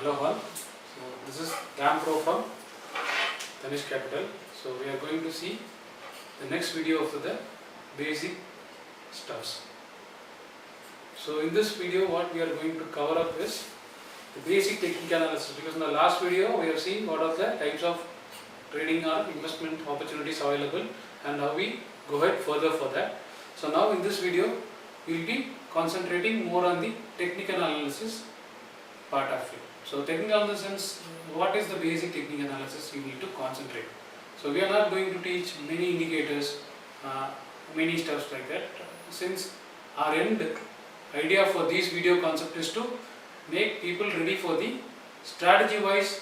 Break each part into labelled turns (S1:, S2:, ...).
S1: Hello all. So this is Ram Pro from Tanish Capital. So we are going to see the next video of the basic stuffs. So in this video what we are going to cover up is the basic technical analysis, because in the last video we have seen what are the types of trading or investment opportunities available and how we go ahead further for that. So now in this video we will be concentrating more on the technical analysis part of it. So technical in the sense, what is the basic technical analysis you need to concentrate. So we are not going to teach many indicators, many stuffs like that, since our end idea for this video concept is to make people ready for the strategy wise,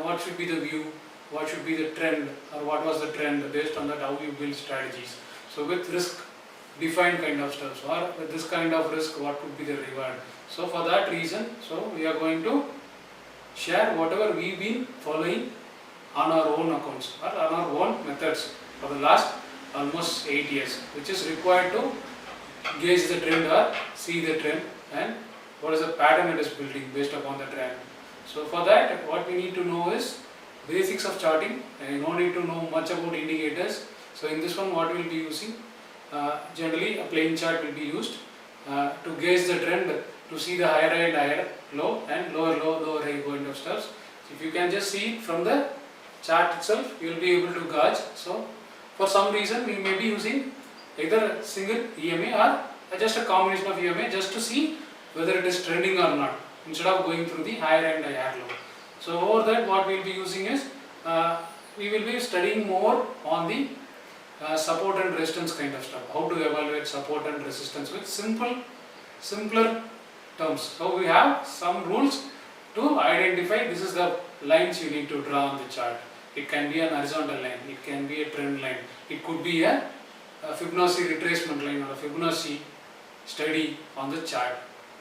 S1: what should be the view, what should be the trend, or what was the trend, based on that how you build strategies. So with risk defined kind of stuff, or with this kind of risk what could be the reward. So for that reason, so we are going to share whatever we've been following on our own accounts or on our own methods for the last almost 8 years, which is required to gauge the trend or see the trend and what is the pattern it is building based upon the trend. So for that what we need to know is basics of charting, and no need to know much about indicators. So in this one what we will be using, generally a plain chart will be used to gauge the trend, to see the higher high and higher low and lower low, lower high kind of stuff. So if you can just see it from the chart itself, you will be able to gauge. So for some reason we may be using either a single EMA or just a combination of EMA just to see whether it is trending or not, instead of going through the higher and higher low. So over that what we will be using is, we will be studying more on the support and resistance kind of stuff, how to evaluate support and resistance with simpler terms. So we have some rules to identify this is the lines you need to draw on the chart. It can be an horizontal line, it can be a trend line, it could be a Fibonacci retracement line or a Fibonacci study on the chart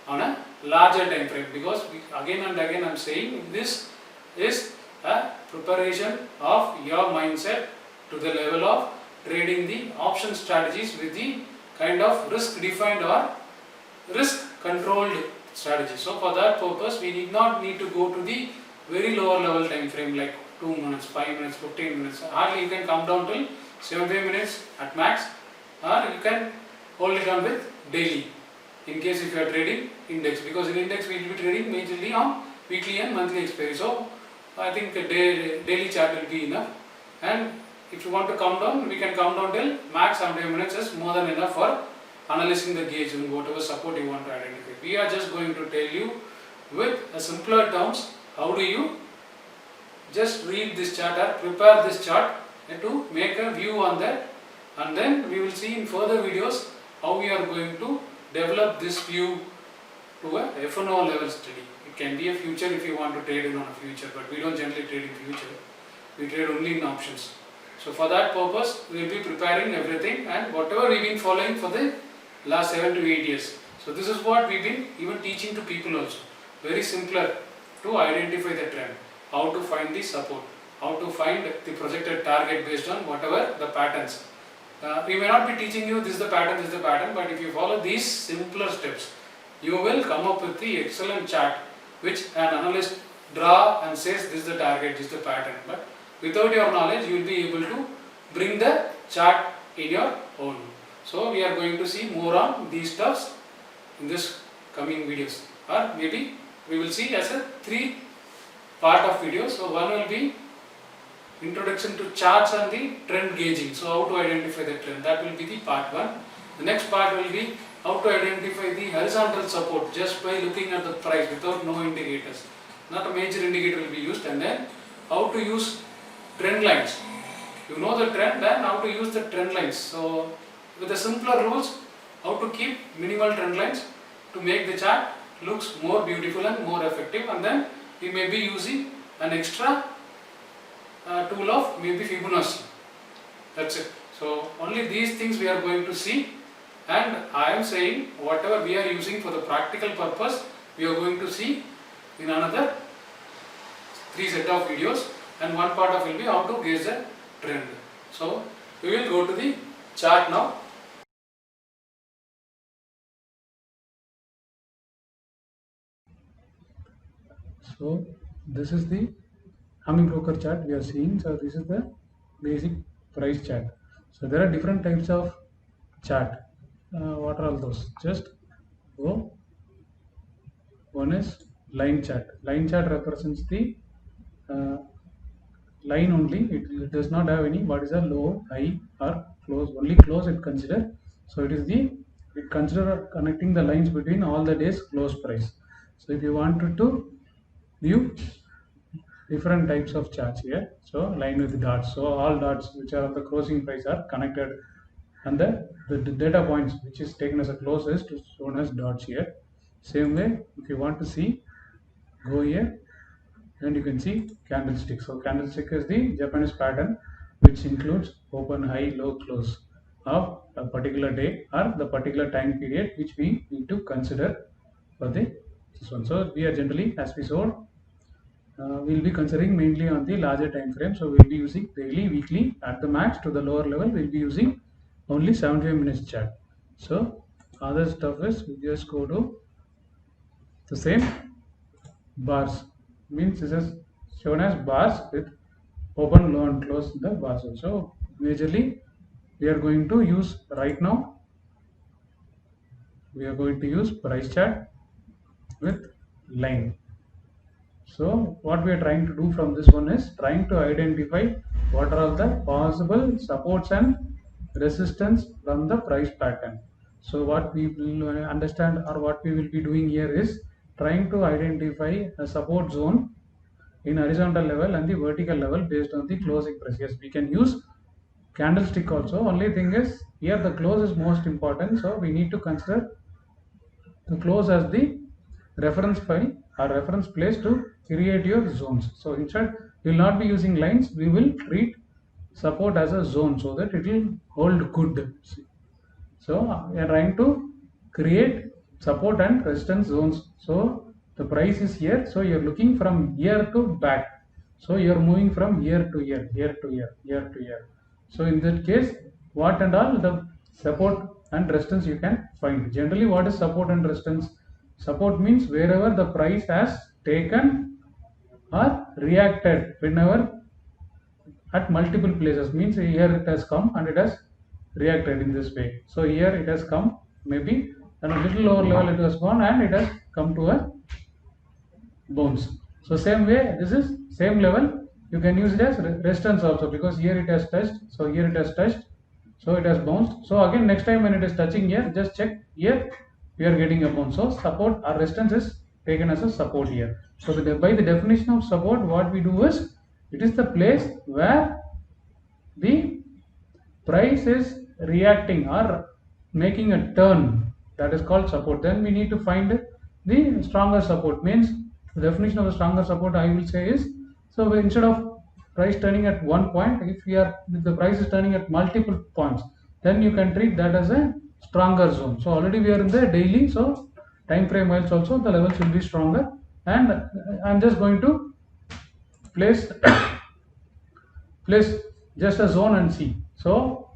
S1: on a larger time frame, because again and again I am saying this is a preparation of your mindset to the level of trading the option strategies with the kind of risk defined or risk controlled strategy. So for that purpose we need not need to go to the very lower level time frame like 2 minutes, 5 minutes, 15 minutes. Hardly you can come down till 75 minutes at max, or you can hold it on with daily in case if you are trading index, because in index we will be trading majorly on weekly and monthly expiry. So I think a daily chart will be enough, and if you want to come down, we can come down till max 75 minutes is more than enough for analyzing the gauge and whatever support you want to identify. We are just going to tell you with a simpler terms how do you just read this chart or prepare this chart and to make a view on that, and then we will see in further videos how we are going to develop this view to a F&O level study. It can be a future if you want to trade in on a future, but we don't generally trade in future, we trade only in options. So for that purpose we will be preparing everything and whatever we have been following for the last 7 to 8 years. So this is what we have been even teaching to people also, very simpler to identify the trend, how to find the support, how to find the projected target based on whatever the patterns. We may not be teaching you this is the pattern, but if you follow these simpler steps, you will come up with the excellent chart which an analyst draw and says this is the target, this is the pattern. But without your knowledge you will be able to bring the chart in your own. So we are going to see more on these stuffs in this coming videos, or maybe we will see as a 3 part of videos. So one will be introduction to charts and the trend gauging, so how to identify the trend, that will be the part 1. The next part will be how to identify the horizontal support just by looking at the price without no indicators, not a major indicator will be used, and then how to use trend lines. You know the trend, then how to use the trend lines. So with the simpler rules, how to keep minimal trend lines to make the chart looks more beautiful and more effective, and then we may be using an extra tool of maybe Fibonacci. That's it. So only these things we are going to see, and I am saying whatever we are using for the practical purpose we are going to see in another 3 set of videos, and one part of will be how to gauge the trend. So we will go to the chart now. So this is the Humming Broker chart we are seeing. So this is the basic price chart. So there are different types of chart. What are all those? Just go. One is line chart. Line chart represents the uh, line only. It does not have any what is a low, high or close. Only close it consider. So it consider connecting the lines between all the days close price. So if you wanted to view different types of charts here, so line with dots, so all dots which are on the closing price are connected, and the data points which is taken as a close is shown as dots here. Same way, if you want to see, go here and you can see candlestick. So candlestick is the Japanese pattern which includes open, high, low, close of a particular day or the particular time period which we need to consider for this one. So we are generally, as we saw, we'll be considering mainly on the larger time frame. So we'll be using daily, weekly. At the max to the lower level, we'll be using only 75 minutes chart. So other stuff is we just go to the same bars. Means this is shown as bars with open, low, and close the bars also. Majorly, we are going to use right now. We are going to use price chart with line. So what we are trying to do from this one is trying to identify what are all the possible supports and resistance from the price pattern. So what we will understand or what we will be doing here is trying to identify a support zone in horizontal level and the vertical level based on the closing price. Yes, we can use candlestick also. Only thing is here the close is most important. So we need to consider the close as the reference file or reference place to create your zones. So instead we will not be using lines, we will treat support as a zone so that it will hold good. So we are trying to create support and resistance zones. So the price is here, so you are looking from here to back. So you are moving from year to year, year to year, year to year. So in that case, what and all the support and resistance you can find. Generally, what is support and resistance? Support means wherever the price has taken or reacted, whenever at multiple places, means here it has come and it has reacted in this way. So here it has come, maybe and a little lower level it has gone and it has come to a bounce. So same way, this is same level, you can use it as resistance also, because here it has touched, so here it has touched, so it has bounced. So again next time when it is touching here, just check here, we are getting a bounce. So support or resistance is taken as a support here. So by the definition of support, what we do is, it is the place where the price is reacting or making a turn, that is called support. Then we need to find the stronger support. Means the definition of the stronger support I will say is, so instead of price turning at one point, if the price is turning at multiple points, then you can treat that as a stronger zone. So already we are in the daily, so time frame wise also the levels will be stronger, and I'm just going to place place just a zone and see. So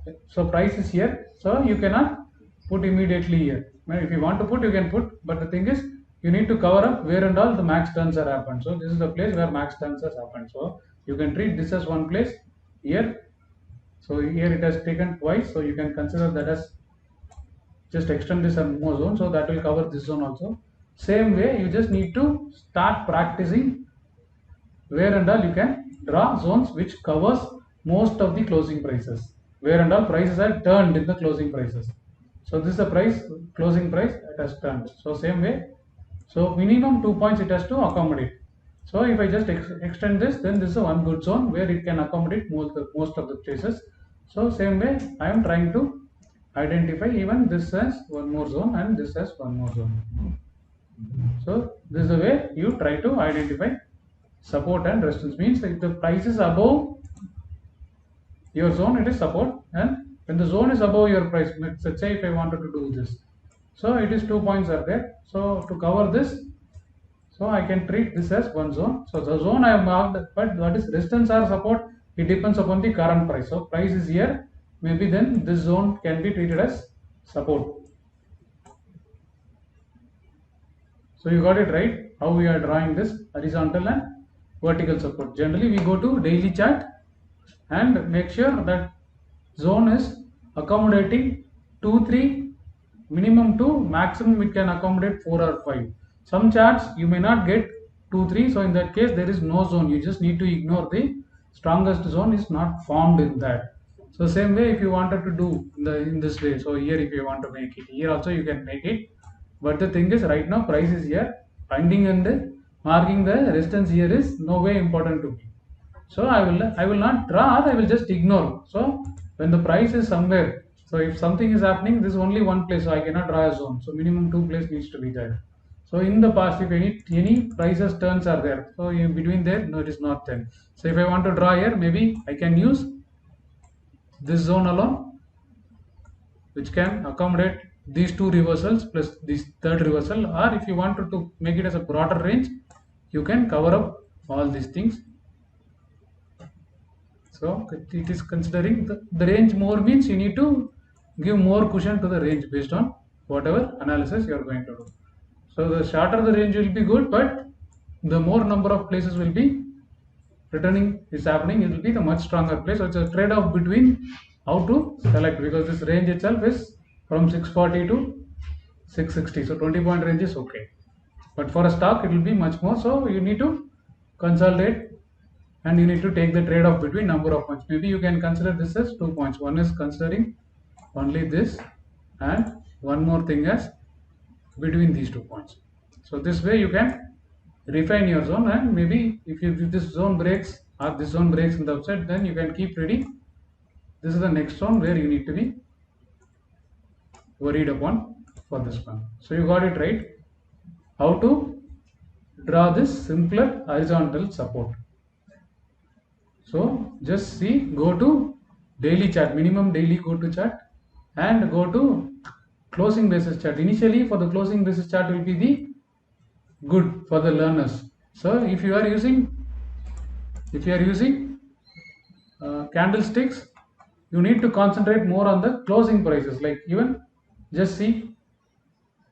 S1: price is here, so you cannot put immediately here. If you want to put, you can put, but the thing is you need to cover up where and all the max turns are happened. So this is the place where max turns has happened. So you can treat this as one place here. So here it has taken twice, so you can consider that as just extend this and more zone, so that will cover this zone also. Same way, you just need to start practicing where and all you can draw zones which covers most of the closing prices, where and all prices are turned in the closing prices. So this is the price, closing price, it has turned. So same way, so minimum 2 points it has to accommodate. So if I just extend this, then this is a one good zone where it can accommodate most of the places. So same way, I am trying to identify even this as one more zone and this as one more zone. So this is the way you try to identify support and resistance. Means if the price is above your zone, it is support, and when the zone is above your price, let's say if I wanted to do this, so it is 2 points are there. So to cover this, so I can treat this as one zone. So the zone I have marked, but what is resistance or support, it depends upon the current price. So price is here, maybe then this zone can be treated as support. So you got it right. how we are drawing this horizontal and vertical support. Generally we go to daily chart and make sure that zone is accommodating 2 3, minimum 2, maximum it can accommodate 4 or 5. Some charts you may not get 2 3, so in that case there is no zone. You just need to ignore the strongest zone is not formed in that. So same way if you wanted to do in this way, so here if you want to make it, here also you can make it. But the thing is, right now price is here, finding and marking the resistance here is no way important to me. So I will not draw, I will just ignore. So when the price is somewhere, so if something is happening, this is only one place, so I cannot draw a zone. So minimum 2 place needs to be there. So in the past, if any prices turns are there, so in between there, no, it is not there. So if I want to draw here, maybe I can use this zone alone, which can accommodate these two reversals plus this third reversal. Or if you wanted to make it as a broader range, you can cover up all these things. So it is considering the range more means you need to give more cushion to the range based on whatever analysis you are going to do. So the shorter the range will be good, but the more number of places will be returning is happening, it will be the much stronger place. So it's a trade-off between how to select, because this range itself is from 640 to 660. So 20-point range is okay. But for a stock it will be much more. So you need to consolidate and you need to take the trade-off between number of points. Maybe you can consider this as 2 points. One is considering only this, and one more thing as between these 2 points. So this way you can refine your zone, and maybe if this zone breaks or this zone breaks in the upside, then you can keep ready. This is the next zone where you need to be worried upon for this one. So you got it right. How to draw this simpler horizontal support. So just see, go to daily chart, minimum daily go to chart, and go to closing basis chart. Initially for the closing basis chart will be the good for the learners. So if you are using candlesticks, you need to concentrate more on the closing prices, like even just see.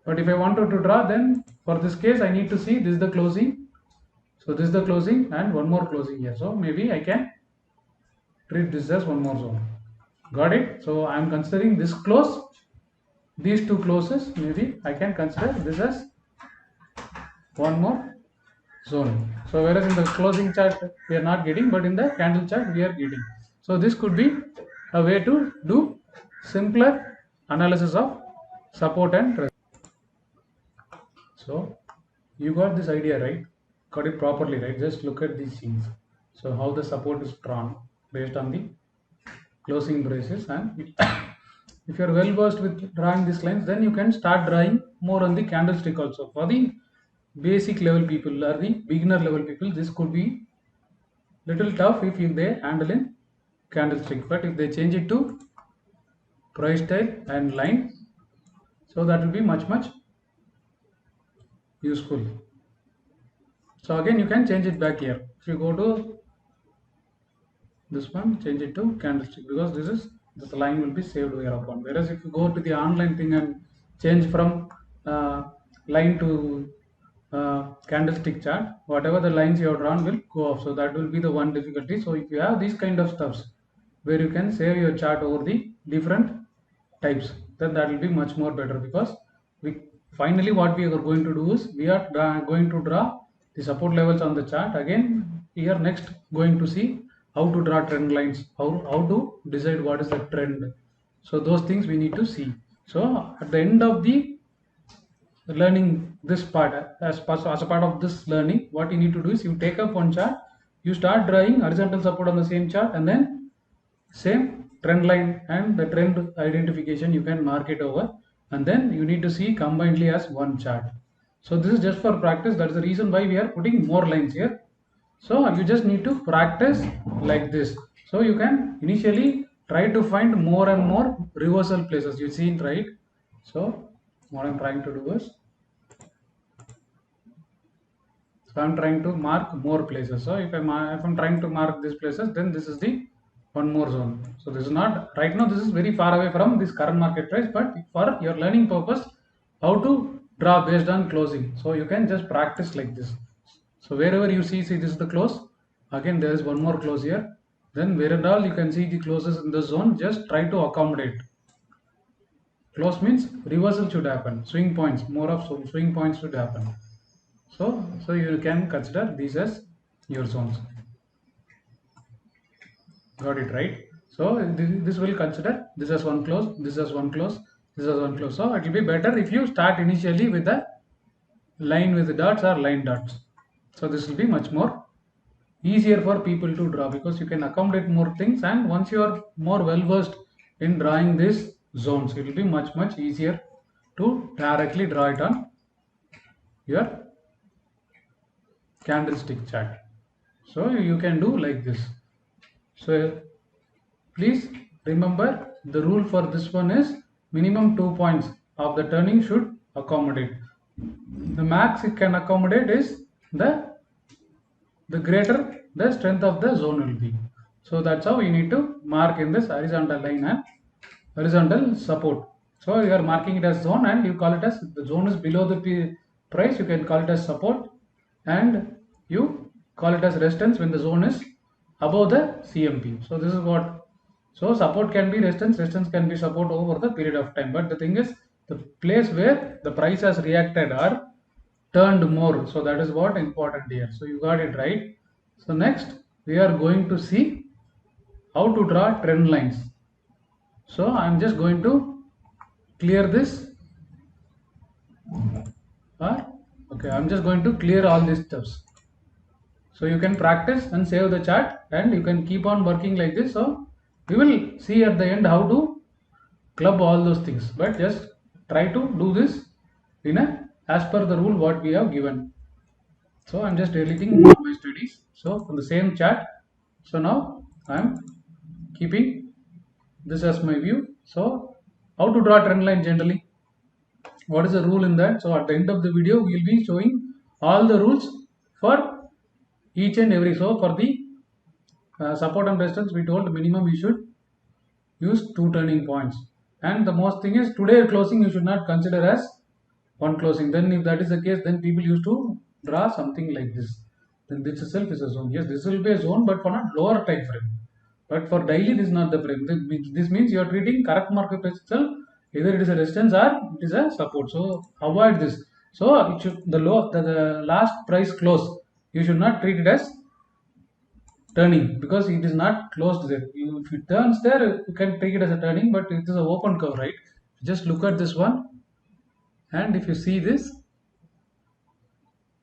S1: But if I wanted to draw, then for this case I need to see this is the closing. So this is the closing and one more closing here. So maybe I can treat this as one more zone. Got it? So I am considering this close, these two closes, maybe I can consider this as one more zone. So whereas in the closing chart we are not getting, but in the candle chart we are getting. So this could be a way to do simpler analysis of support and resistance. So you got this idea, right? Got it properly, right? Just look at these scenes. So how the support is drawn based on the closing braces, and if you are well versed with drawing these lines, then you can start drawing more on the candlestick also. For the basic level people or the beginner level people, this could be little tough if they handle in candlestick, but if they change it to price type and line, so that will be much useful. So again you can change it back here. If you go to this one, change it to candlestick, because this line will be saved here upon. Whereas if you go to the online thing and change from line to candlestick chart, whatever the lines you have drawn will go off. So that will be the one difficulty. So if you have these kind of stuffs where you can save your chart over the different types, then that will be much more better, because we finally what we are going to do is we are going to draw the support levels on the chart. Again here next going to see how to draw trend lines, how to decide what is the trend. So those things we need to see. So at the end of the learning this part, as a part of this learning, what you need to do is you take up one chart, you start drawing horizontal support on the same chart, and then same trend line and the trend identification you can mark it over, and then you need to see combinedly as one chart. So this is just for practice. That is the reason why we are putting more lines here. So you just need to practice like this. So you can initially try to find more and more reversal places. You see, right? So what I'm trying to do is, so I'm trying to mark more places. So if I'm trying to mark these places, then this is the one more zone. So this is not right now, this is very far away from this current market price, but for your learning purpose, how to draw based on closing. So you can just practice like this. So wherever you see this is the close. Again, there is one more close here. Then where and all you can see the closes in the zone, just try to accommodate. Close means reversal should happen. Swing points, more of swing points should happen. So you can consider these as your zones. Got it, right? So this will consider this as one close, this as one close, this as one close. So it will be better if you start initially with a line with dots or line dots. So this will be much more easier for people to draw because you can accommodate more things, and once you are more well versed in drawing these zones, it will be much easier to directly draw it on your candlestick chart. So you can do like this. So please remember the rule for this one is minimum 2 points of the turning should accommodate. The max it can accommodate is the greater the strength of the zone will be. So that's how you need to mark in this horizontal line and horizontal support. So you are marking it as zone and you call it as the zone is below the price, you can call it as support, and you call it as resistance when the zone is above the CMP. So this is what, so support can be resistance, resistance can be support over the period of time, but the thing is the place where the price has reacted or turned more. So that is what important here. So you got it right. So next we are going to see how to draw trend lines. So I am just going to clear this, okay, I'm just going to clear all these steps. So you can practice and save the chart and you can keep on working like this. So we will see at the end how to club all those things, but just try to do this in a as per the rule what we have given. So I'm just deleting my studies. So from the same chart, so now I'm keeping this as my view. So how to draw trend line generally, what is the rule in that? So at the end of the video we will be showing all the rules for each and every. So for the support and resistance we told minimum we should use 2 turning points, and the most thing is today closing you should not consider as one closing. Then if that is the case, then people used to draw something like this, then this itself is a zone. Yes, this will be a zone, but for not lower time frame, but for daily this is not the frame. This means you are treating correct market price itself, either it is a resistance or it is a support. So avoid this. So it should, the last price close you should not treat it as turning because it is not closed there. If it turns there you can take it as a turning, but it is an open curve, right? Just look at this one, and if you see this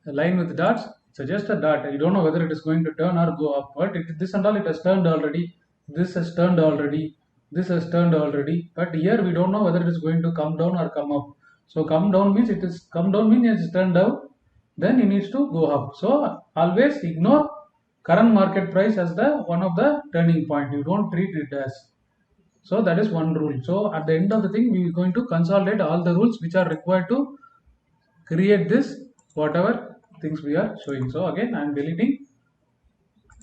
S1: a line with dots, so just a dot, you don't know whether it is going to turn or go up, but this and all it has turned already, this has turned already, this has turned already, but here we don't know whether it is going to come down or come up. So come down means it is come down means it is turned down, then it needs to go up. So always ignore current market price as the one of the turning point, you don't treat it as. So that is one rule. So at the end of the thing we are going to consolidate all the rules which are required to create this whatever things we are showing. So again I am deleting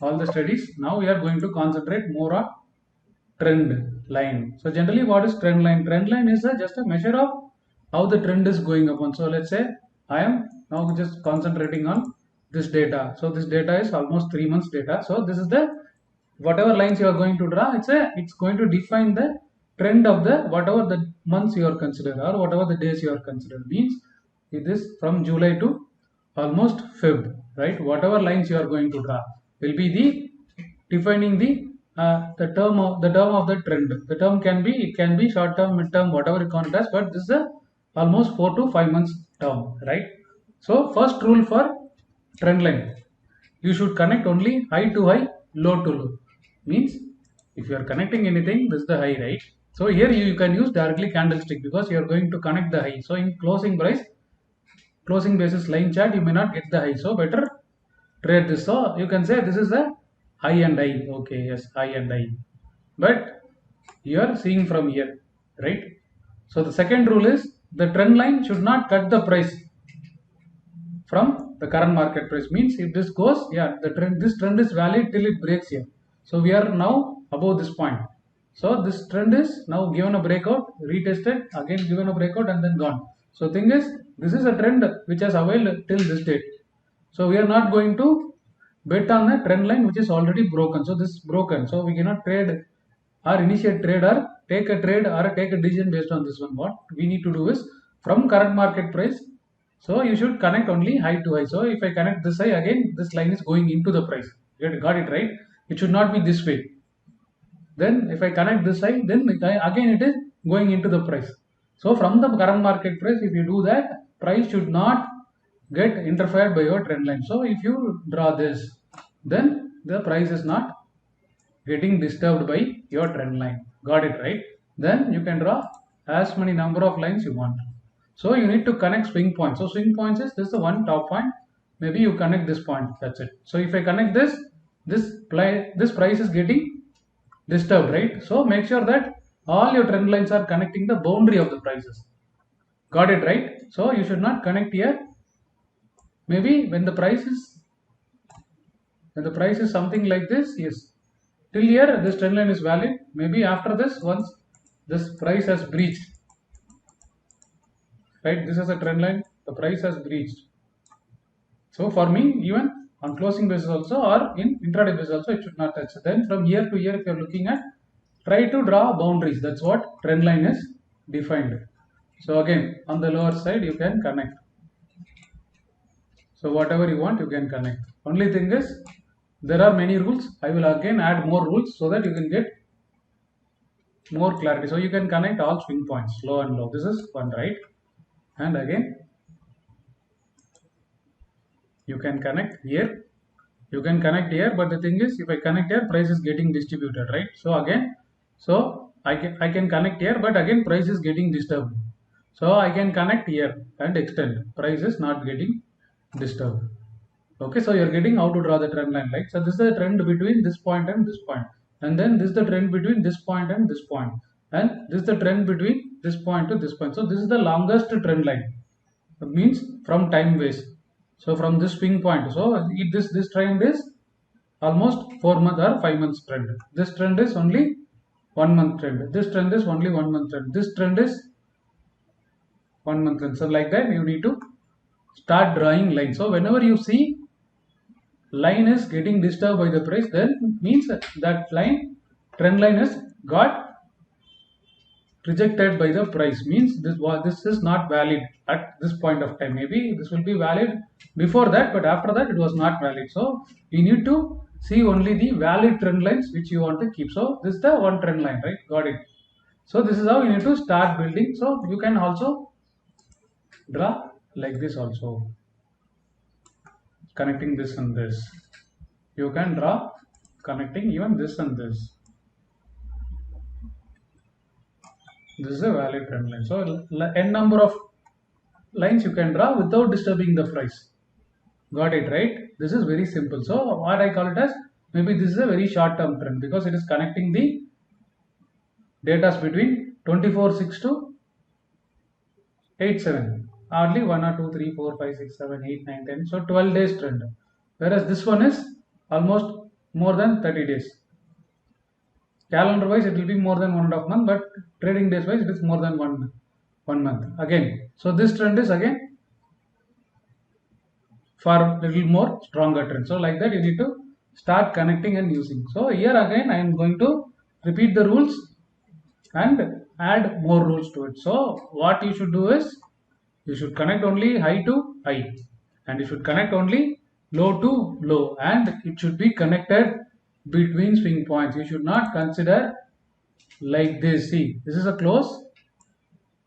S1: all the studies. Now we are going to concentrate more on trend line. So generally what is trend line? Trend line is just a measure of how the trend is going upon. So let's say I am now just concentrating on this data. So this data is almost 3 months data. So this is the whatever lines you are going to draw, it's going to define the trend of the whatever the months you are considered or whatever the days you are considered. Means it is from July to almost Feb, right? Whatever lines you are going to draw will be the defining the term of the trend. The term can be short term, mid term, whatever you call it as, but this is a almost 4 to 5 months term, right? So first rule for trend line, you should connect only high to high, low to low. Means if you are connecting anything, this is the high, right? So here you can use directly candlestick because you are going to connect the high. So in closing price, closing basis line chart, you may not get the high, so better trade this. So you can say this is a high and high. Okay, yes, high and high, but you are seeing from here, right? So the second rule is the trend line should not cut the price from the current market price. Means if this goes, yeah, this trend is valid till it breaks here. So we are now above this point. So this trend is now given a breakout, retested, again given a breakout and then gone. So thing is this is a trend which has availed till this date. So we are not going to bet on a trend line which is already broken. So this is broken. So we cannot trade or initiate trade or take a trade or take a decision based on this one. What we need to do is from current market price. So you should connect only high to high. So if I connect this high, again this line is going into the price. Got it right? It should not be this way. Then if I connect this side, then again it is going into the price. So from the current market price, if you do that, price should not get interfered by your trend line. So if you draw this, then the price is not getting disturbed by your trend line. Got it right? Then you can draw as many number of lines you want. So you need to connect swing points. So swing points is this is the one top point. Maybe you connect this point. That's it. So if I connect this price is getting disturbed, right? So make sure that all your trend lines are connecting the boundary of the prices. Got it right? So you should not connect here. Maybe when the price is something like this, yes, till here this trend line is valid. Maybe after this, once this price has breached, right? This is a trend line, the price has breached. So for me, even on closing basis also or in intraday basis also, it should not touch. Then from year to year, if you are looking at, try to draw boundaries. That's what trend line is defined. So again, on the lower side, you can connect. So whatever you want, you can connect. Only thing is, there are many rules. I will again add more rules so that you can get more clarity. So you can connect all swing points, low and low. This is one, right? And again, you can connect here. You can connect here, but the thing is, if I connect here, price is getting distributed, right? So again, so I can connect here, but again price is getting disturbed. So I can connect here and extend. Price is not getting disturbed. Okay, so you're getting how to draw the trend line, right? So this is the trend between this point and this point, and then this is the trend between this point and this point, and this is the trend between this point to this point. So this is the longest trend line. It means from time base. So from this swing point, so this trend is almost 4 month or 5 months trend. This trend is only 1 month trend. This trend is only 1 month trend. This trend is 1 month trend. So like that, you need to start drawing line. So whenever you see line is getting disturbed by the price, then means that line trend line has got rejected by the price, means this is not valid at this point of time. Maybe this will be valid before that, but after that it was not valid. So you need to see only the valid trend lines which you want to keep. So this is the one trend line, right? Got it. So this is how you need to start building. So you can also draw like this also, connecting this and this. You can draw connecting even this and this. This is a valid trend line. So n number of lines you can draw without disturbing the price. Got it right? This is very simple. So what I call it as, maybe this is a very short term trend because it is connecting the data between 24/6 to 8/7. Hardly 1 or 2, 3, 4, 5, 6, 7, 8, 9, 10. So 12 days trend. Whereas this one is almost more than 30 days. Calendar wise, it will be more than 1.5 month, but trading days wise, it is more than one month. Again, so this trend is again for little more stronger trend. So like that, you need to start connecting and using. So here again, I am going to repeat the rules and add more rules to it. So what you should do is, you should connect only high to high, and you should connect only low to low, and it should be connected between swing points. You should not consider like this. See, this is a close,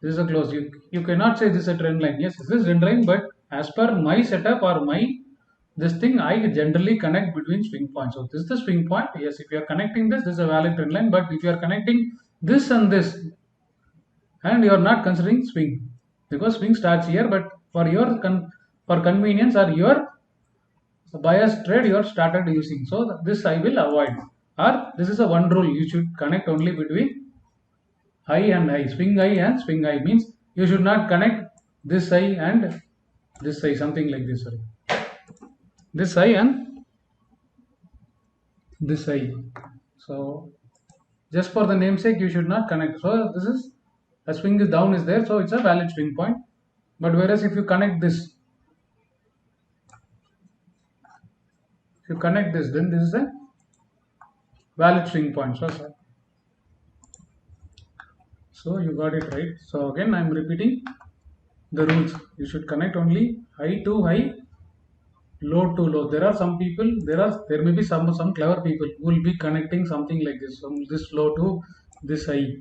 S1: this is a close. You cannot say this is a trend line. Yes, this is trend line, but as per my setup or my this thing, I generally connect between swing points. So this is the swing point. Yes, if you are connecting this is a valid trend line, but if you are connecting this and this, and you are not considering swing, because swing starts here, but for your for convenience or your bias trade you are started using. So this I will avoid. Or this is a one rule, you should connect only between high and high, swing high and swing high, means you should not connect this high and this high, something like this. Sorry, this high and this high. So just for the namesake, you should not connect. So this is a swing is down is there, so it's a valid swing point. But whereas if you connect this, then this is a valid swing point. So you got it right. So again, I am repeating the rules. You should connect only high to high, low to low. There are some people, there may be some clever people who will be connecting something like this, from this low to this high,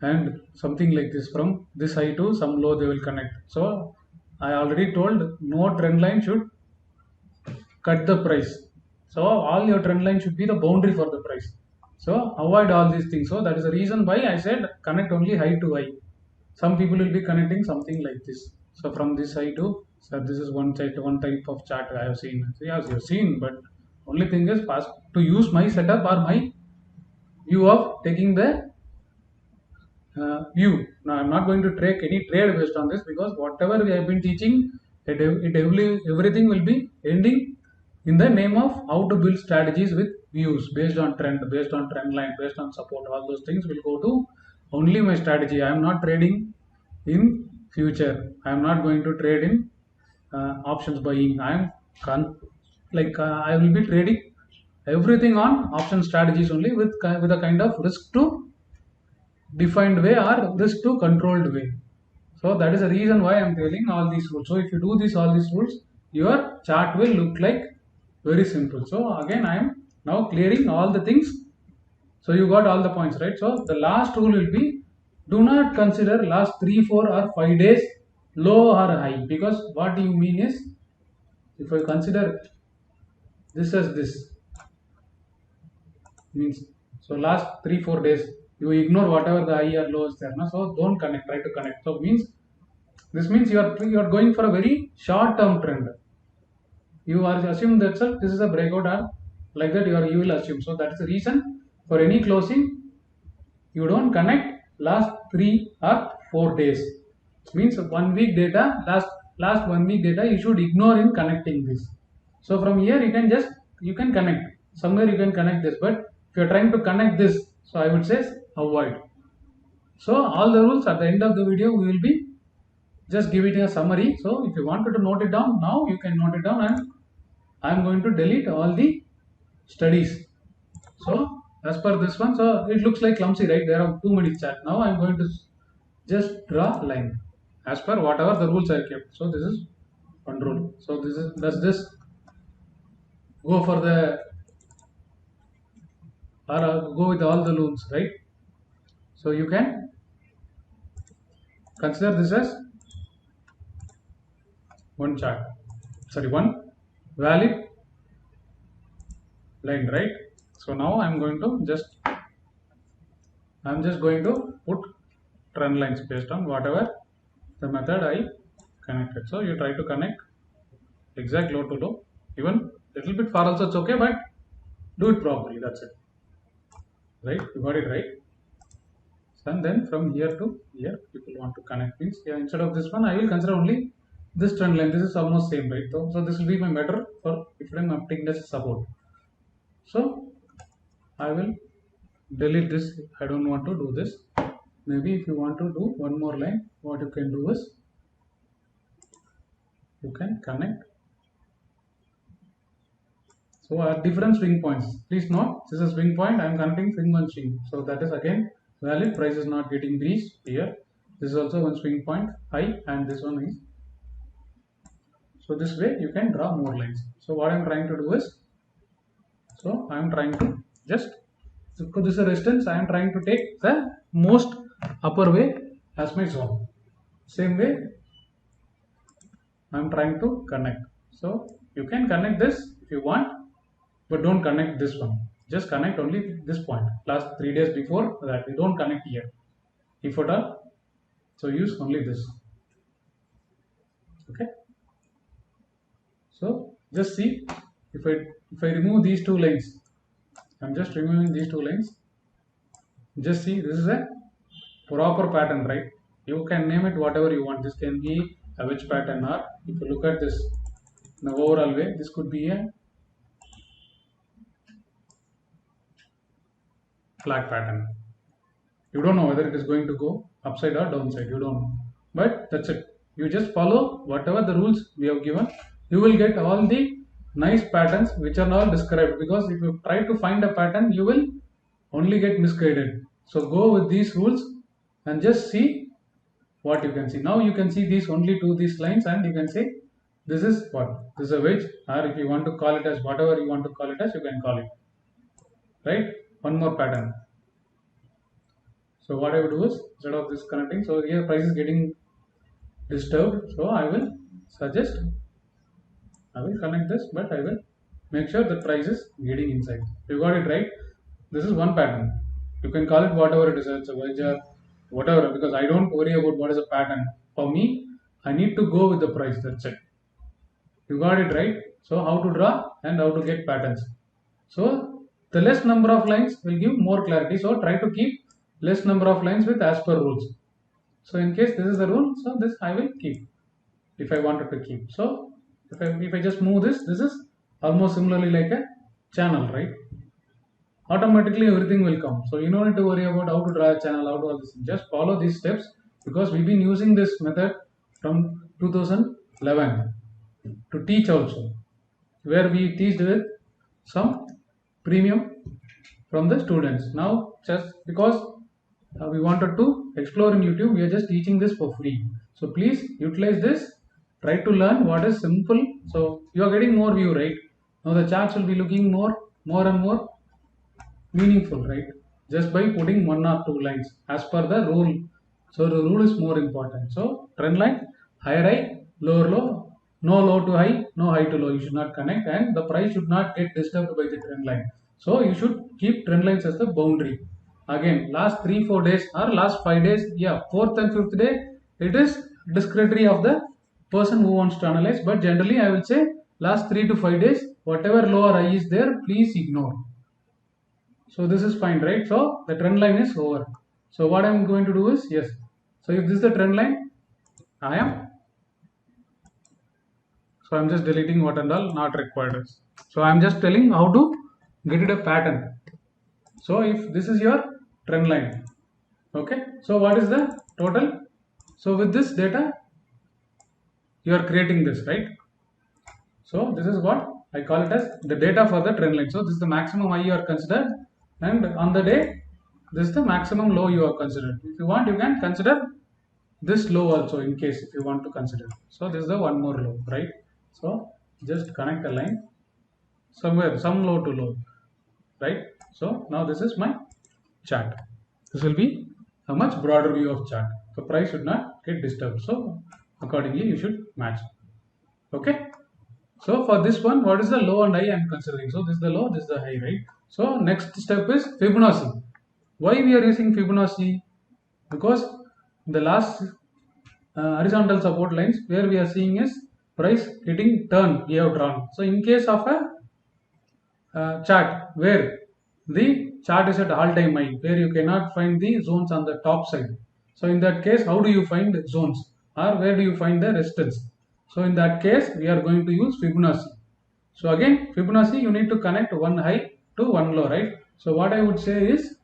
S1: and something like this, from this high to some low they will connect. So I already told, no trend line should cut the price. So all your trend line should be the boundary for the price. So avoid all these things. So that is the reason why I said connect only high to high. Some people will be connecting something like this. So from this high to, so this is one type of chart I have seen. So yes, you have seen, but only thing is to use my setup or my view of taking the view. Now I'm not going to take any trade based on this, because whatever we have been teaching, everything will be ending in the name of how to build strategies with views based on trend line, based on support. All those things will go to only my strategy. I am not trading in future. I am not going to trade in options buying. I will be trading everything on option strategies only, with a kind of risk to defined way or risk to controlled way. So that is the reason why I am telling all these rules. So if you do all these rules, your chart will look like very simple. So again, I am now clearing all the things. So you got all the points, right? So the last rule will be, do not consider last 3, 4 or 5 days low or high, because what you mean is, if I consider this as this, means, so last 3, 4 days you ignore whatever the high or low is there, no? So don't connect, try to connect. So this means you are going for a very short term trend. You are assume that this is a breakout, or like that you will assume. So that's the reason for any closing you don't connect last 3 or 4 days. Means 1 week data, last 1 week data you should ignore in connecting this. So from here you can connect somewhere, you can connect this, but if you are trying to connect this, so I would say avoid. So all the rules at the end of the video we will be just give it a summary. So if you wanted to note it down, now you can note it down, and I am going to delete all the studies. So as per this one, so it looks like clumsy, right? There are too many charts. Now I am going to just draw a line as per whatever the rules I kept. So this is one rule. So does this go for the, or go with all the rules, right? So you can consider this as one chart, one valid line, right? So now I'm just going to put trend lines based on whatever the method I connected. So you try to connect exact low to low, even little bit far also it's okay, but do it properly. That's it, right? You got it right. And then from here to here, people want to connect, means instead of this one, I will consider only this trend line. This is almost same, right? So this will be my method for if I'm taking as support. So I will delete this. I don't want to do this. Maybe if you want to do one more line, what you can do is you can connect. So different swing points. Please note, this is a swing point. I am connecting swing on swing. So that is again valid. Price is not getting breached here. This is also one swing point high, and this one is. So this way you can draw more lines. So what I am trying to do is, so I am trying to just, so this is a resistance. I am trying to take the most upper way as my zone. Same way I am trying to connect. So you can connect this if you want, but don't connect this one. Just connect only this point. Last 3 days before that, you don't connect here, if at all. So use only this. Okay. So just see, if I remove these two lines, I'm just removing these two lines. Just see, this is a proper pattern, right? You can name it whatever you want. This can be a wedge pattern, or if you look at this in the overall way, this could be a flag pattern. You don't know whether it is going to go upside or downside. You don't know, but that's it. You just follow whatever the rules we have given. You will get all the nice patterns which are all described, because if you try to find a pattern, you will only get misguided. So go with these rules and just see what you can see. Now you can see these only these lines, and you can say this is what? This is a wedge, or if you want to call it as whatever you want to call it as, you can call it. Right? One more pattern. So what I will do is, instead of this connecting, so here price is getting disturbed. So I will suggest, I will connect this, but I will make sure the price is getting inside. You got it right. This is one pattern. You can call it whatever it is. It's a wedge or whatever, because I don't worry about what is a pattern. For me, I need to go with the price. That's it. You got it right. So how to draw and how to get patterns. So the less number of lines will give more clarity. So try to keep less number of lines with as per rules. So in case this is the rule, so this I will keep if I wanted to keep. So if I just move this is almost similarly like a channel, right? Automatically everything will come. So you don't need to worry about how to draw a channel, how to all this. Just follow these steps, because we've been using this method from 2011 to teach also, where we teach with some premium from the students. Now just because we wanted to explore in YouTube, we are just teaching this for free. So please utilize this. Try to learn what is simple. So you are getting more view, right? Now the charts will be looking more and more meaningful, right? Just by putting one or two lines as per the rule. So the rule is more important. So trend line, higher high, lower low, no low to high, no high to low. You should not connect, and the price should not get disturbed by the trend line. So you should keep trend lines as the boundary. Again, last 3-4 days or last 5 days, yeah, 4th and 5th day, it is discretionary of the person who wants to analyze. But generally, I will say last 3 to 5 days, whatever low or high is there, please ignore. So this is fine, right? So the trend line is over. So what I am going to do is, yes. So if this is the trend line, so I am just deleting what and all not required. So I am just telling how to get it a pattern. So if this is your trend line, okay. So what is the total? So with this data, you are creating this, right? So this is what I call it as the data for the trend line. So this is the maximum high you are considered, and on the day, this is the maximum low you are considered. If you want, you can consider this low also, in case if you want to consider. So this is the one more low, right? So just connect a line somewhere, some low to low, right? So now this is my chart. This will be a much broader view of chart. The price should not get disturbed. So accordingly, you should match. Okay. So for this one, what is the low and high I am considering? So this is the low, this is the high, right? So next step is Fibonacci. Why we are using Fibonacci? Because the last horizontal support lines where we are seeing is price getting turn we have drawn. So in case of a chart where the chart is at all-time high, where you cannot find the zones on the top side. So in that case, how do you find zones, or where do you find the resistance? So in that case, we are going to use Fibonacci. So again, Fibonacci, you need to connect one high to one low, right? So what I would say is,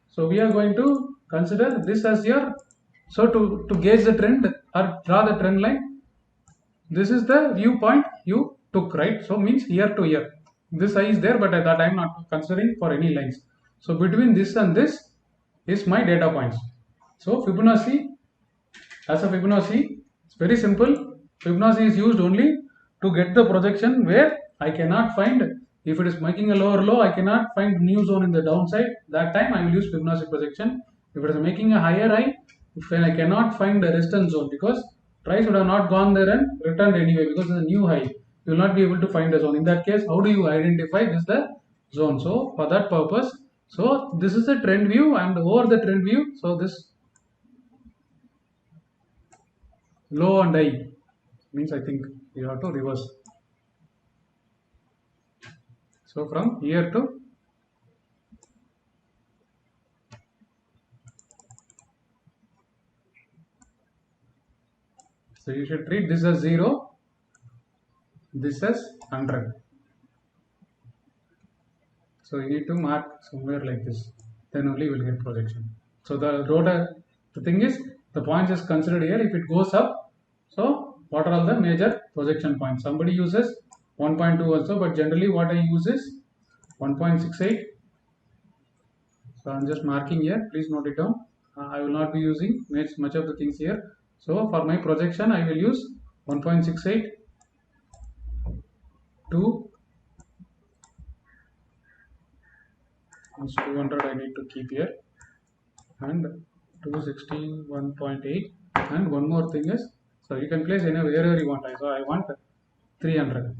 S1: so we are going to consider this as your, so to gauge the trend or draw the trend line, this is the viewpoint you took, right? So means year to year. This high is there, but at that I am not considering for any lines. So between this and this is my data points. So Fibonacci, as a Fibonacci, it's very simple. Fibonacci is used only to get the projection where I cannot find, if it is making a lower low, I cannot find new zone in the downside. That time I will use Fibonacci projection. If it is making a higher high, then I cannot find the resistance zone, because price would have not gone there and returned anyway, because it's a new high. You will not be able to find the zone. In that case, how do you identify this the zone? So for that purpose, so this is the trend view, and over the trend view, so this low and high means, I think you have to reverse. So from here to, so you should treat this as 0, this as 100. So you need to mark somewhere like this, then only you will get projection. So the thing is, the points is considered here. If it goes up, So what are all the major projection points? Somebody uses 1.2 also, but generally what I use is 1.68. So I'm just marking here, please note it down. I will not be using much of the things here. So for my projection I will use 1.68 to 200 I need to keep here, and 261.8, and one more thing is, so you can place wherever you want. So I want 300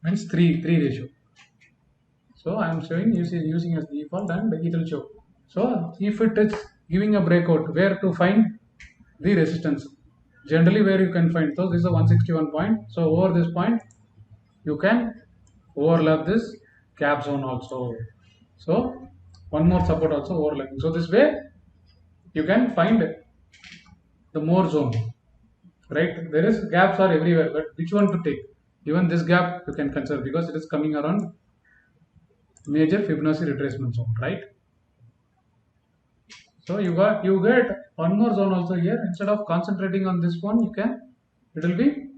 S1: means 3 ratio. So I am showing using as default, and it will show. So if it is giving a breakout, where to find the resistance? Generally where you can find, so this is a 161 point. So over this point you can overlap this gap zone also. So one more support also overlapping. So this way you can find the more zone, right? There is gaps are everywhere, but which one to take? Even this gap you can consider because it is coming around major Fibonacci retracement zone, right? So you get one more zone also here. Instead of concentrating on this one, it will be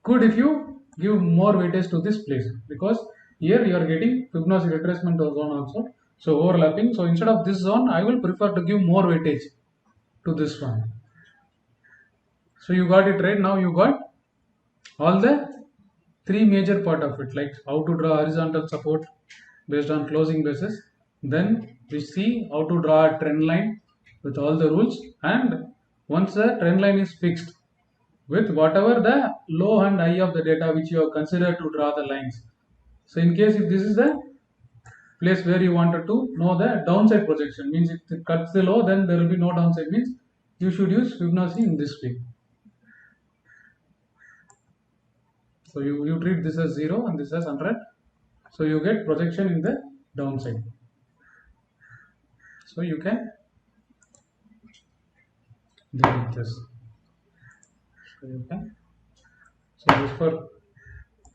S1: good if you give more weightage to this place, because here you are getting Fibonacci retracement zone also. So overlapping. So instead of this zone, I will prefer to give more weightage to this one. So you got it right. Now you got all the three major part of it, like how to draw horizontal support based on closing basis. Then we see how to draw a trend line with all the rules, and once the trend line is fixed with whatever the low and high of the data which you have considered to draw the lines. So in case if this is the place where you wanted to know the downside projection, means if it cuts the low, then there will be no downside, means you should use Fibonacci in this way. So you treat this as 0 and this as 100. So you get projection in the downside. So you can delete this. So you can. So this for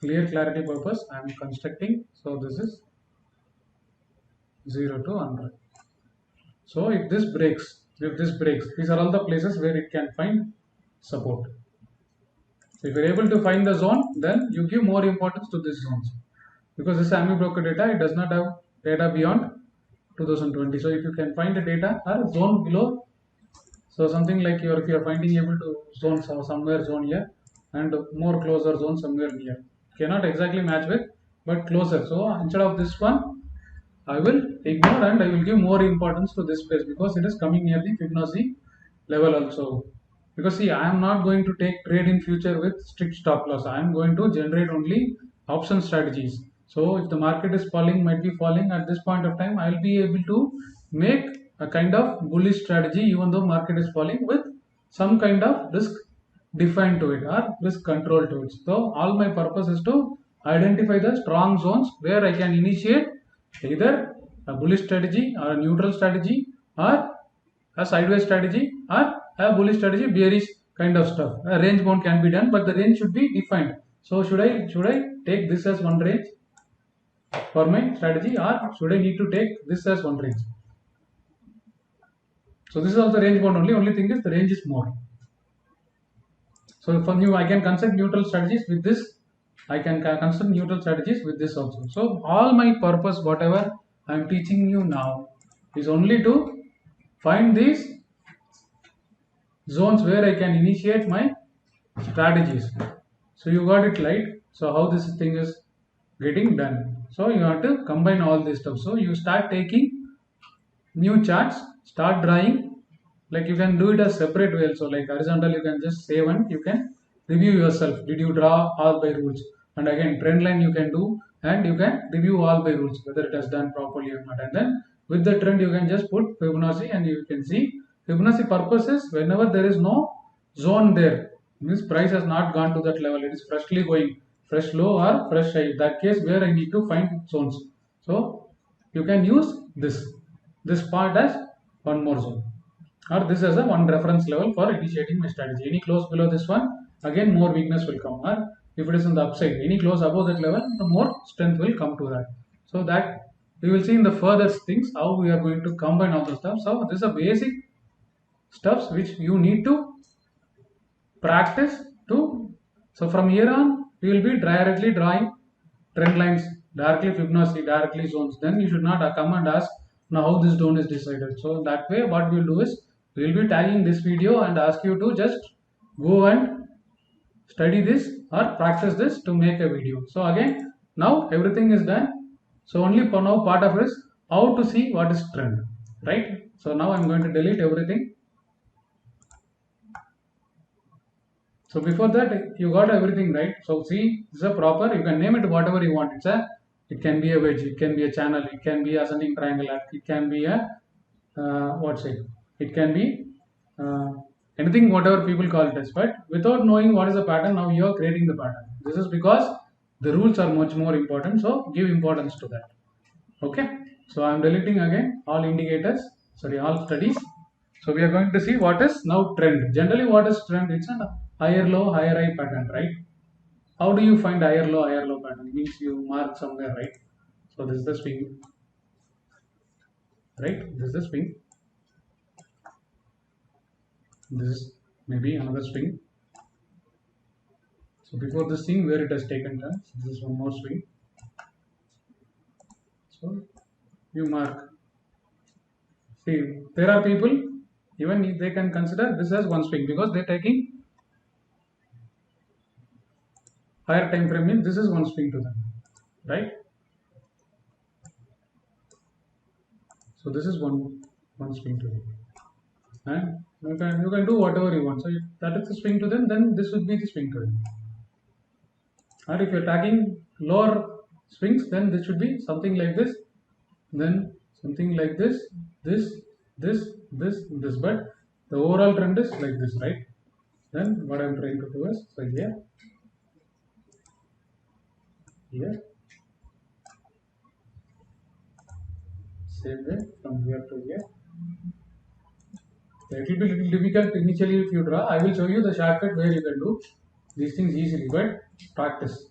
S1: clear clarity purpose I am constructing. So this is 0 to 100. So if this breaks, these are all the places where it can find support. So if you are able to find the zone, then you give more importance to these zones, because this AMI broker data, it does not have data beyond 2020. So if you can find the data or zone below, so something like if you are finding able to zone somewhere zone here and more closer zone somewhere near, cannot exactly match with, but closer. So instead of this one, I will ignore and I will give more importance to this place, because it is coming near the Fibonacci level also. Because see, I am not going to take trade in future with strict stop loss. I am going to generate only option strategies. So if the market is falling, might be falling at this point of time, I will be able to make a kind of bullish strategy even though market is falling, with some kind of risk defined to it or risk control to it. So all my purpose is to identify the strong zones where I can initiate either a bullish strategy or a neutral strategy or a sideways strategy or a bullish strategy, bearish kind of stuff. A range bound can be done, but the range should be defined. So should I take this as one range for my strategy, or should I need to take this as one range? So this is also range bound only. Only thing is the range is more. So for you, I can construct neutral strategies with this. I can construct neutral strategies with this also. So all my purpose, whatever I am teaching you now, is only to find these zones where I can initiate my strategies. So you got it right. So how this thing is getting done. So you have to combine all this stuff. So you start taking new charts, start drawing. Like you can do it as separate way also. Like horizontal, you can just save and you can review yourself. Did you draw all by rules? And again, trend line you can do, and you can review all by rules whether it has done properly or not. And then with the trend, you can just put Fibonacci, and you can see Fibonacci purposes whenever there is no zone there, means price has not gone to that level, it is freshly going, fresh low or fresh high. That case where I need to find zones. So you can use this part as one more zone, or this as a one reference level for initiating my strategy. Any close below this one, again more weakness will come, or if it is on the upside, any close above that level, the more strength will come to that. So that we will see in the further things how we are going to combine all the stuff. So this is a basic stuffs which you need to practice to, so from here on we will be directly drawing trend lines, directly Fibonacci, directly zones. Then you should not come and ask now how this zone is decided. So that way what we will do is we will be tagging this video and ask you to just go and study this or practice this to make a video. So again, now everything is done. So only for now part of it is how to see what is trend, right? So now I'm going to delete everything. So before that you got everything, right? So see, this is a proper, you can name it whatever you want. It can be a wedge, it can be a channel, it can be ascending triangle arc, it can be a it can be anything, whatever people call it as. But without knowing what is the pattern, now you are creating the pattern. This is because the rules are much more important, so give importance to that. Okay, so I am deleting again all indicators, sorry, all studies. So we are going to see what is now trend. Generally what is trend? It's a higher low higher high pattern, right? How do you find higher low pattern? It means you mark somewhere, right? So this is the swing, right? This is the swing. This is maybe another swing. So before this thing where it has taken turn, this is one more swing. So you mark. See, there are people even they can consider this as one swing because they're taking higher time frame, means this is one swing to them, right? So this is one swing to them, and you can do whatever you want. So if that is the swing to them, then this would be the swing to them. Or if you're tagging lower swings, then this should be something like this, then something like this, this. But the overall trend is like this, right? Then what I'm trying to do is, so here, same way from here to here. So it will be little difficult initially if you draw. I will show you the shortcut where you can do these things easily, but practice.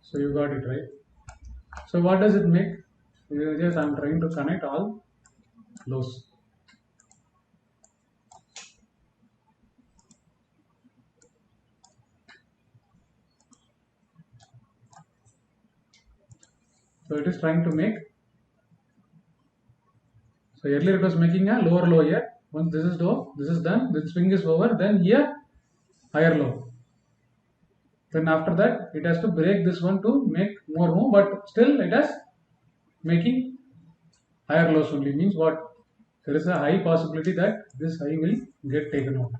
S1: So you got it, right? So what does it make? Just I'm trying to connect all lows. So it is trying to make. So earlier it was making a lower low here. Once this is low, this is done, the swing is over, then here higher low. Then after that it has to break this one to make more move, but still it is making higher lows only. Means what? There is a high possibility that this high will get taken out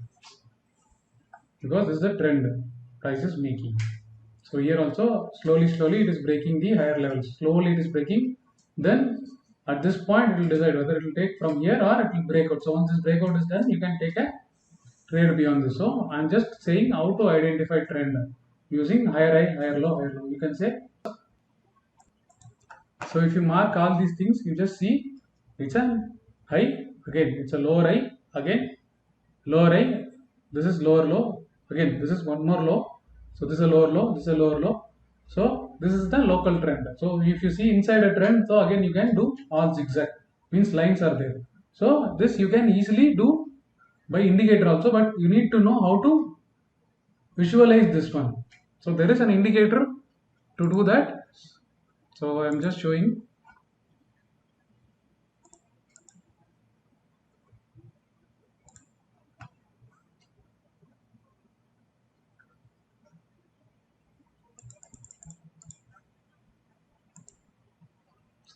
S1: because this is the trend price is making. So here also slowly it is breaking the higher levels. Slowly it is breaking. Then at this point it will decide whether it will take from here or it will break out. So once this breakout is done, you can take a trade beyond this. So I am just saying how to identify trend using higher high, higher low, higher low. You can say. So if you mark all these things, you just see it's a high, again it's a lower high, again lower high, this is lower low, again this is one more low. So this is a lower low, this is a lower low. So this is the local trend. So if you see inside a trend, so again you can do all zigzag, means lines are there. So this you can easily do by indicator also, but you need to know how to visualize this one. So there is an indicator to do that. So I am just showing.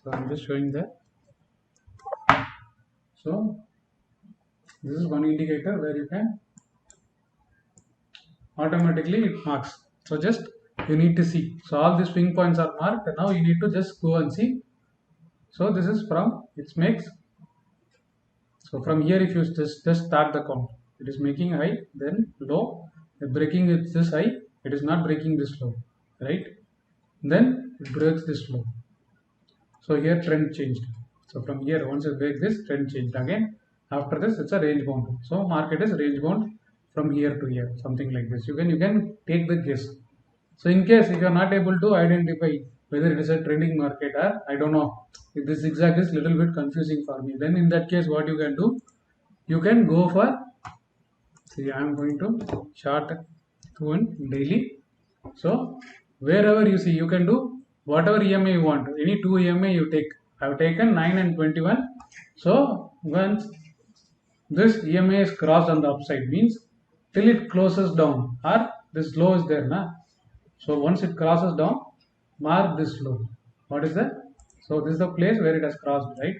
S1: So I'm just showing that. So this is one indicator where you can automatically it marks. So just you need to see. So all these swing points are marked. Now you need to just go and see. So this is from it makes. So from here, if you just start the count, it is making high, then low, breaking with this high, it is not breaking this low, right? Then it breaks this low. So here trend changed. So from here, once you break this, trend changed again. After this, it's a range bound. So market is range bound from here to here, something like this. You can take the guess. So in case if you are not able to identify whether it is a trending market or I don't know, if this zigzag is little bit confusing for me, then in that case what you can do, you can go for See, I am going to chart through in daily. So wherever you see, you can do whatever EMA you want. Any two EMA you take. I have taken 9 and 21. So once this EMA is crossed on the upside, means till it closes down, or this low is there, na? So once it crosses down, mark this low. What is that? So this is the place where it has crossed, right?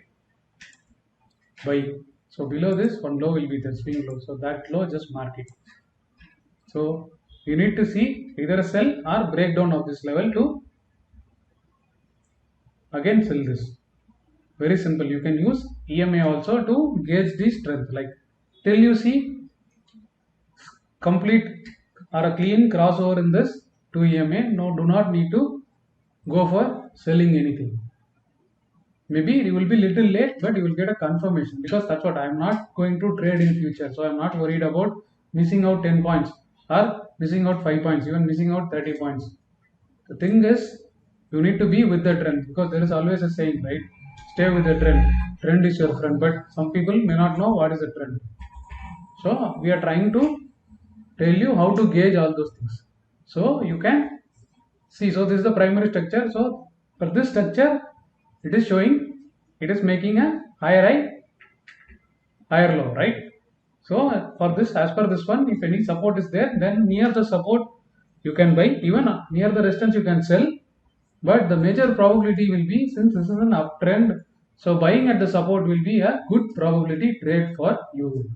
S1: Buy. So below this one low will be the swing low. So that low, just mark it. So you need to see either a sell or breakdown of this level to again sell this. Very simple. You can use EMA also to gauge the strength. Like till you see complete or a clean crossover in this 2 EMA, no, do not need to go for selling anything. Maybe you will be little late, but you will get a confirmation, because that's what I am not going to trade in future. So I am not worried about missing out 10 points or missing out 5 points, even missing out 30 points. The thing is, you need to be with the trend, because there is always a saying, right? Stay with the trend. Trend is your friend, but some people may not know what is the trend. So we are trying to tell you how to gauge all those things. So you can see. So this is the primary structure. So for this structure, it is showing, it is making a higher high, higher low, right? So for this, as per this one, if any support is there, then near the support you can buy, even near the resistance you can sell. But the major probability will be, since this is an uptrend, so buying at the support will be a good probability trade for you.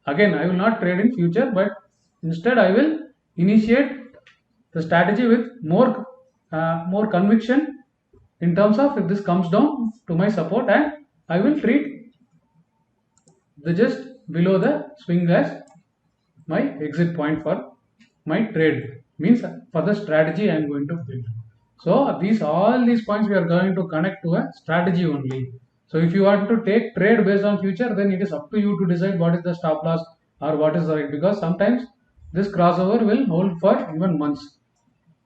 S1: Again, I will not trade in future, but instead I will initiate the strategy with more conviction in terms of if this comes down to my support, and I will treat the just below the swing as my exit point for my trade. Means for the strategy I am going to build. So all these points we are going to connect to a strategy only. So if you want to take trade based on future, then it is up to you to decide what is the stop loss or what is the right, because sometimes this crossover will hold for even months.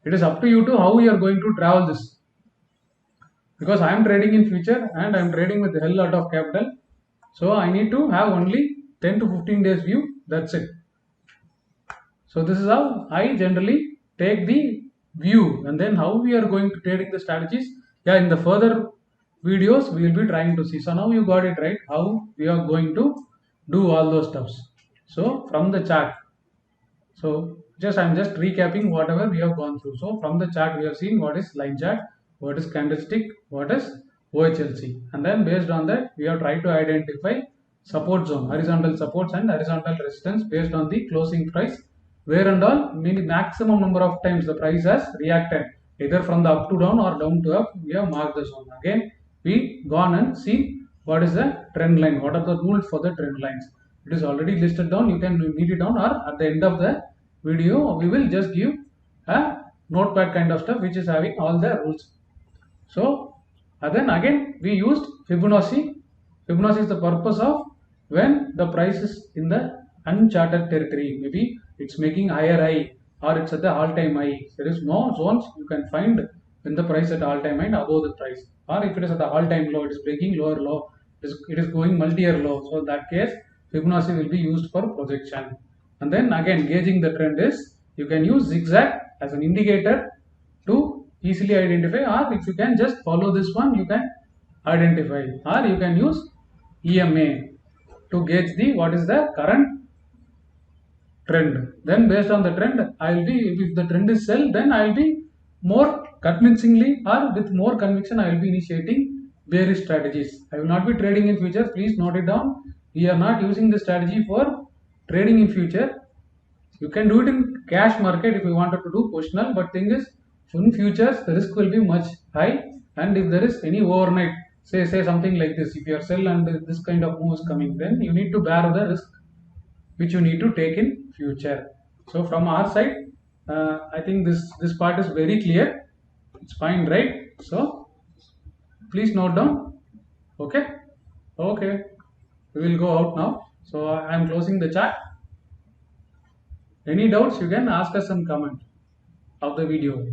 S1: It is up to you to how you are going to travel this. Because I am trading in future and I am trading with a hell lot of capital. So I need to have only 10 to 15 days view. That's it. So this is how I generally take the view, and then how we are going to trading the strategies. Yeah, in the further videos we will be trying to see. So now you got it right, how we are going to do all those stuffs. So from the chart, so I'm just recapping whatever we have gone through. So from the chart we have seen what is line chart, what is candlestick, what is OHLC, and then based on that we have tried to identify support zone, horizontal supports and horizontal resistance based on the closing price, where and all maximum number of times the price has reacted either from the up to down or down to up. We have marked the zone. Again we gone and seen what is the trend line, what are the rules for the trend lines. It is already listed down, you can read it down, or at the end of the video we will just give a notepad kind of stuff which is having all the rules. So then again we used Fibonacci. Fibonacci is the purpose of when the price is in the uncharted territory, maybe it's making higher high or it's at the all-time high. There is no zones you can find when the price at all-time high and above the price, or if it is at the all-time low, it is breaking lower low, it is going multi-year low. So in that case Fibonacci will be used for projection. And then again gauging the trend is, you can use zigzag as an indicator to easily identify, or if you can just follow this one you can identify, or you can use EMA to gauge the what is the current trend. Then based on the trend I will be, if the trend is sell, then I will be more convincingly or with more conviction I will be initiating bearish strategies. I will not be trading in future, please note it down. We are not using the strategy for trading in future. You can do it in cash market if you wanted to do positional, but thing is in futures the risk will be much high, and if there is any overnight, say something like this, if you are sell and this kind of move is coming, then you need to bear the risk which you need to take in future. So from our side I think this part is very clear, it's fine, right? So please note down. Okay, we will go out now. So I am closing the chat. Any doubts you can ask us some comment of the video.